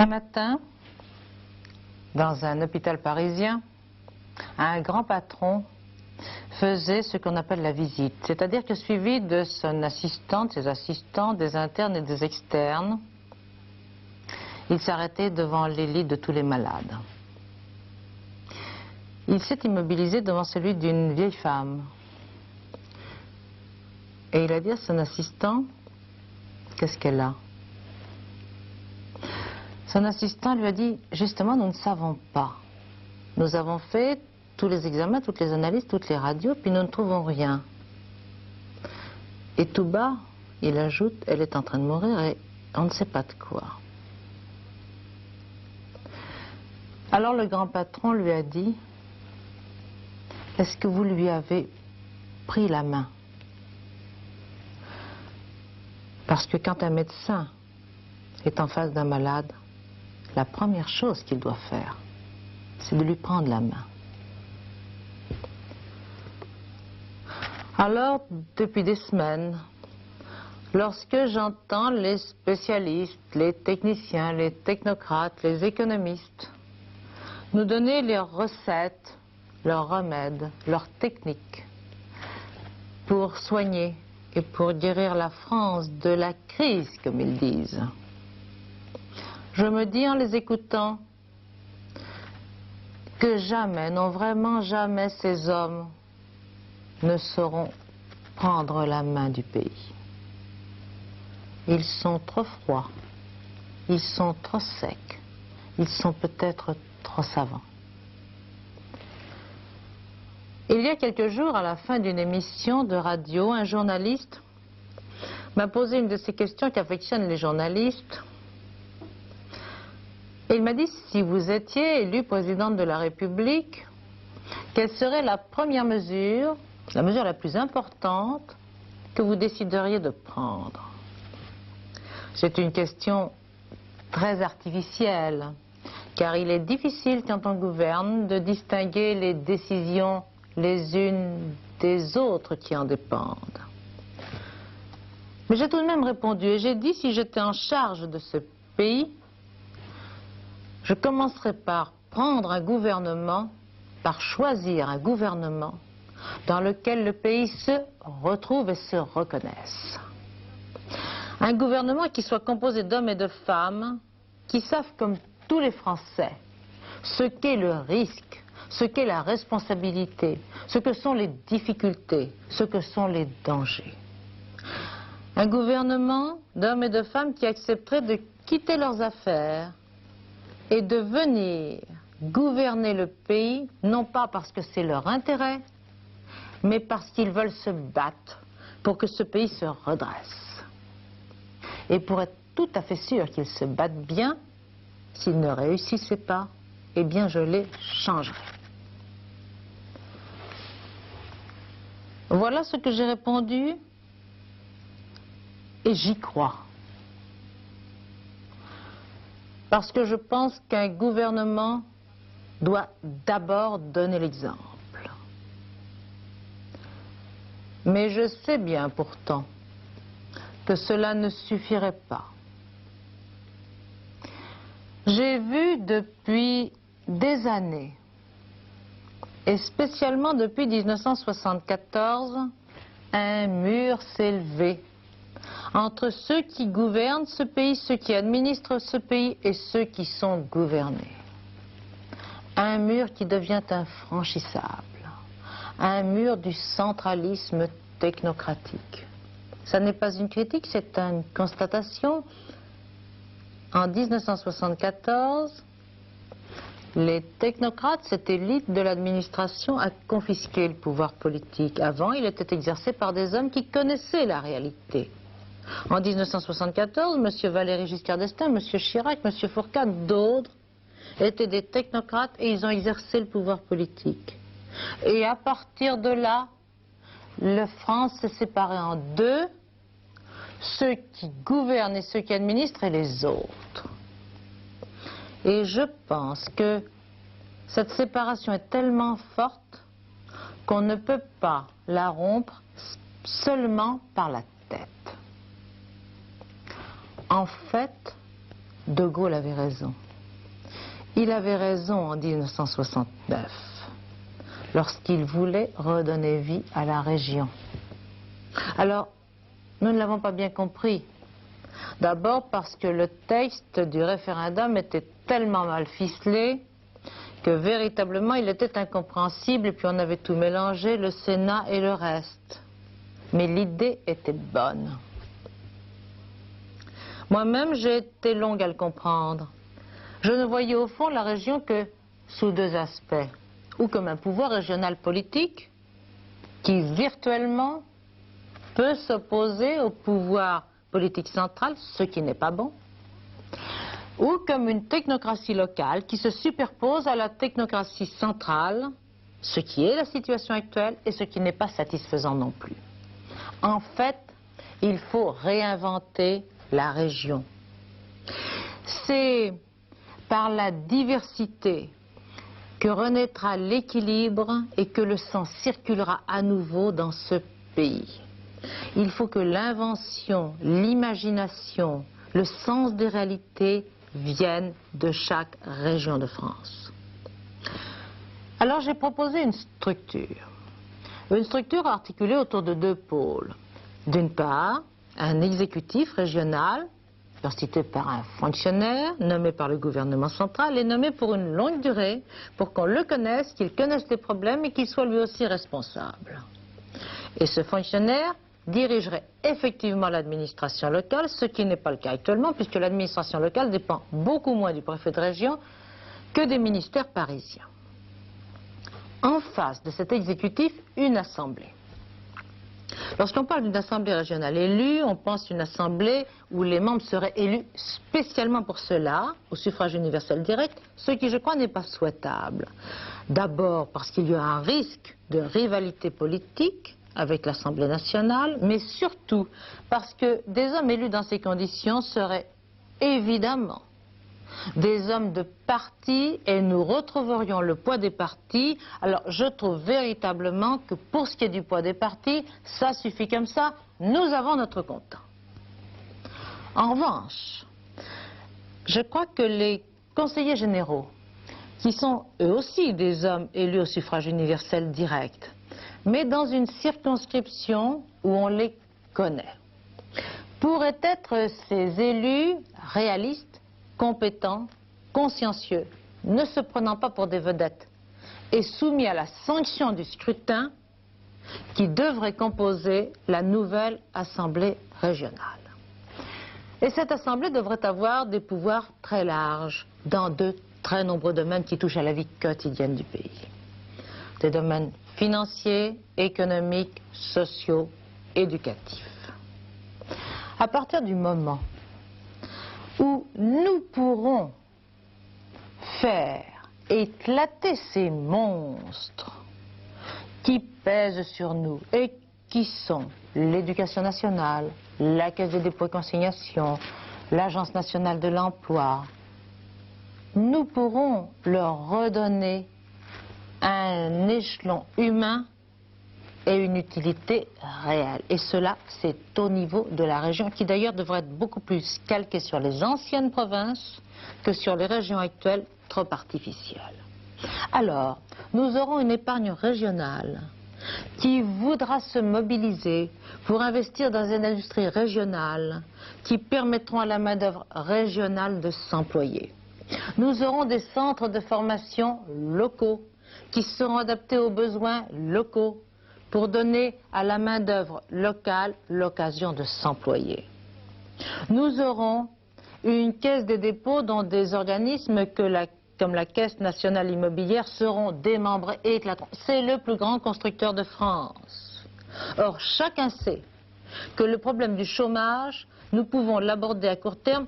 Un matin, dans un hôpital parisien, un grand patron faisait ce qu'on appelle la visite, c'est-à-dire que suivi de son assistante, ses assistants, des internes et des externes, il s'arrêtait devant les lits de tous les malades. Il s'est immobilisé devant celui d'une vieille femme. Et il a dit à son assistant, qu'est-ce qu'elle a? Son assistant lui a dit, justement, nous ne savons pas. Nous avons fait tous les examens, toutes les analyses, toutes les radios, puis nous ne trouvons rien. Et tout bas, il ajoute, elle est en train de mourir et on ne sait pas de quoi. Alors le grand patron lui a dit, est-ce que vous lui avez pris la main? Parce que quand un médecin est en face d'un malade, la première chose qu'il doit faire, c'est de lui prendre la main. Alors, depuis des semaines, lorsque j'entends les spécialistes, les techniciens, les technocrates, les économistes nous donner leurs recettes, leurs remèdes, leurs techniques pour soigner et pour guérir la France de la crise, comme ils disent, je me dis en les écoutant que jamais, non vraiment jamais, ces hommes ne sauront prendre la main du pays. Ils sont trop froids, ils sont trop secs, ils sont peut-être trop savants. Il y a quelques jours, à la fin d'une émission de radio, un journaliste m'a posé une de ces questions qui affectionnent les journalistes. Et il m'a dit, si vous étiez élu présidente de la République, quelle serait la première mesure, la mesure la plus importante que vous décideriez de prendre? C'est une question très artificielle, car il est difficile quand on gouverne de distinguer les décisions les unes des autres qui en dépendent. Mais j'ai tout de même répondu, et j'ai dit, si j'étais en charge de ce pays, je commencerai par prendre un gouvernement, par choisir un gouvernement dans lequel le pays se retrouve et se reconnaisse. Un gouvernement qui soit composé d'hommes et de femmes qui savent comme tous les Français ce qu'est le risque, ce qu'est la responsabilité, ce que sont les difficultés, ce que sont les dangers. Un gouvernement d'hommes et de femmes qui accepteraient de quitter leurs affaires et de venir gouverner le pays, non pas parce que c'est leur intérêt, mais parce qu'ils veulent se battre pour que ce pays se redresse. Et pour être tout à fait sûr qu'ils se battent bien, s'ils ne réussissaient pas, eh bien je les changerai. Voilà ce que j'ai répondu, et j'y crois. Parce que je pense qu'un gouvernement doit d'abord donner l'exemple. Mais je sais bien pourtant que cela ne suffirait pas. J'ai vu depuis des années, et spécialement depuis 1974, un mur s'élever entre ceux qui gouvernent ce pays, ceux qui administrent ce pays et ceux qui sont gouvernés. Un mur qui devient infranchissable, un mur du centralisme technocratique. Ça n'est pas une critique, c'est une constatation. En 1974, les technocrates, cette élite de l'administration, a confisqué le pouvoir politique. Avant, il était exercé par des hommes qui connaissaient la réalité. En 1974, M. Valéry Giscard d'Estaing, M. Chirac, M. Fourcade, d'autres étaient des technocrates et ils ont exercé le pouvoir politique. Et à partir de là, la France s'est séparée en deux, ceux qui gouvernent et ceux qui administrent et les autres. Et je pense que cette séparation est tellement forte qu'on ne peut pas la rompre seulement par la tête. En fait, De Gaulle avait raison. Il avait raison en 1969, lorsqu'il voulait redonner vie à la région. Alors, nous ne l'avons pas bien compris. D'abord parce que le texte du référendum était tellement mal ficelé que véritablement il était incompréhensible et puis on avait tout mélangé, le Sénat et le reste. Mais l'idée était bonne. Moi-même, j'ai été longue à le comprendre. Je ne voyais au fond la région que sous deux aspects. Ou comme un pouvoir régional politique qui virtuellement peut s'opposer au pouvoir politique central, ce qui n'est pas bon. Ou comme une technocratie locale qui se superpose à la technocratie centrale, ce qui est la situation actuelle et ce qui n'est pas satisfaisant non plus. En fait, il faut réinventer la région. C'est par la diversité que renaîtra l'équilibre et que le sang circulera à nouveau dans ce pays. Il faut que l'invention, l'imagination, le sens des réalités viennent de chaque région de France. Alors j'ai proposé une structure articulée autour de deux pôles. D'une part, un exécutif régional, constitué par un fonctionnaire nommé par le gouvernement central et nommé pour une longue durée, pour qu'on le connaisse, qu'il connaisse les problèmes et qu'il soit lui aussi responsable. Et ce fonctionnaire dirigerait effectivement l'administration locale, ce qui n'est pas le cas actuellement, puisque l'administration locale dépend beaucoup moins du préfet de région que des ministères parisiens. En face de cet exécutif, une assemblée. Lorsqu'on parle d'une assemblée régionale élue, on pense une assemblée où les membres seraient élus spécialement pour cela, au suffrage universel direct, ce qui, je crois, n'est pas souhaitable. D'abord parce qu'il y a un risque de rivalité politique avec l'Assemblée nationale, mais surtout parce que des hommes élus dans ces conditions seraient évidemment des hommes de parti et nous retrouverions le poids des partis. Alors je trouve véritablement que pour ce qui est du poids des partis, ça suffit comme ça, nous avons notre compte. En revanche, je crois que les conseillers généraux, qui sont eux aussi des hommes élus au suffrage universel direct, mais dans une circonscription où on les connaît, pourraient être ces élus réalistes, compétents, consciencieux, ne se prenant pas pour des vedettes et soumis à la sanction du scrutin qui devrait composer la nouvelle Assemblée régionale. Et cette Assemblée devrait avoir des pouvoirs très larges dans de très nombreux domaines qui touchent à la vie quotidienne du pays. Des domaines financiers, économiques, sociaux, éducatifs. À partir du moment où nous pourrons faire éclater ces monstres qui pèsent sur nous et qui sont l'éducation nationale, la Caisse des dépôts et consignations, l'Agence nationale de l'emploi, nous pourrons leur redonner un échelon humain et une utilité réelle. Et cela, c'est au niveau de la région, qui d'ailleurs devrait être beaucoup plus calquée sur les anciennes provinces que sur les régions actuelles trop artificielles. Alors, nous aurons une épargne régionale qui voudra se mobiliser pour investir dans une industrie régionale qui permettront à la main-d'œuvre régionale de s'employer. Nous aurons des centres de formation locaux qui seront adaptés aux besoins locaux pour donner à la main-d'œuvre locale l'occasion de s'employer. Nous aurons une caisse des dépôts dont des organismes comme la Caisse nationale immobilière seront démembrés et éclateront. C'est le plus grand constructeur de France. Or, chacun sait que le problème du chômage, nous pouvons l'aborder à court terme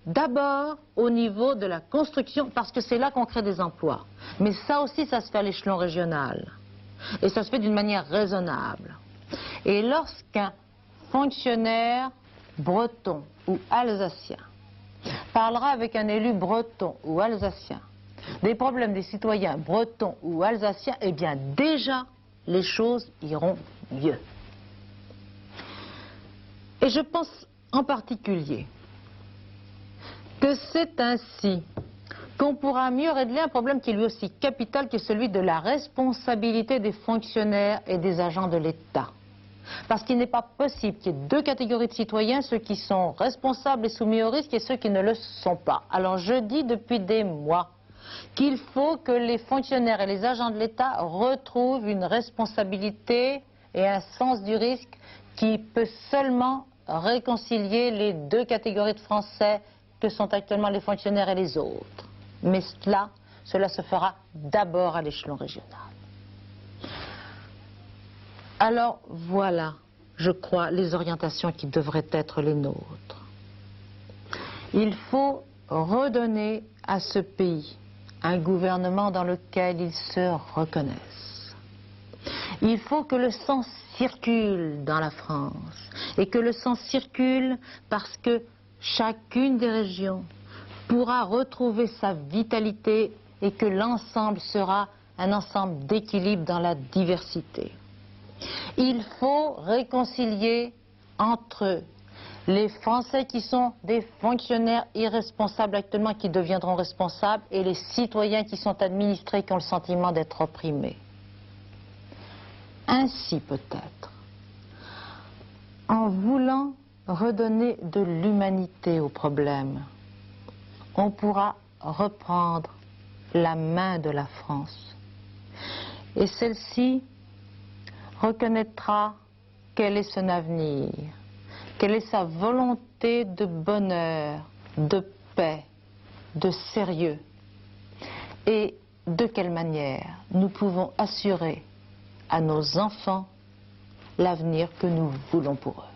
d'abord au niveau de la construction, parce que c'est là qu'on crée des emplois. Mais ça aussi, ça se fait à l'échelon régional. Et ça se fait d'une manière raisonnable. Et lorsqu'un fonctionnaire breton ou alsacien parlera avec un élu breton ou alsacien des problèmes des citoyens bretons ou alsaciens, eh bien déjà les choses iront mieux. Et je pense en particulier que c'est ainsi qu'on pourra mieux régler un problème qui est lui aussi capital, qui est celui de la responsabilité des fonctionnaires et des agents de l'État. Parce qu'il n'est pas possible qu'il y ait deux catégories de citoyens, ceux qui sont responsables et soumis au risque et ceux qui ne le sont pas. Alors je dis depuis des mois qu'il faut que les fonctionnaires et les agents de l'État retrouvent une responsabilité et un sens du risque qui peut seulement réconcilier les deux catégories de Français que sont actuellement les fonctionnaires et les autres. Mais cela se fera d'abord à l'échelon régional. Alors voilà, je crois, les orientations qui devraient être les nôtres. Il faut redonner à ce pays un gouvernement dans lequel il se reconnaisse. Il faut que le sang circule dans la France, et que le sang circule parce que chacune des régions pourra retrouver sa vitalité et que l'ensemble sera un ensemble d'équilibre dans la diversité. Il faut réconcilier entre les Français qui sont des fonctionnaires irresponsables actuellement, qui deviendront responsables, et les citoyens qui sont administrés, qui ont le sentiment d'être opprimés. Ainsi peut-être, en voulant redonner de l'humanité au problème, on pourra reprendre la main de la France. Et celle-ci reconnaîtra quel est son avenir, quelle est sa volonté de bonheur, de paix, de sérieux, et de quelle manière nous pouvons assurer à nos enfants l'avenir que nous voulons pour eux.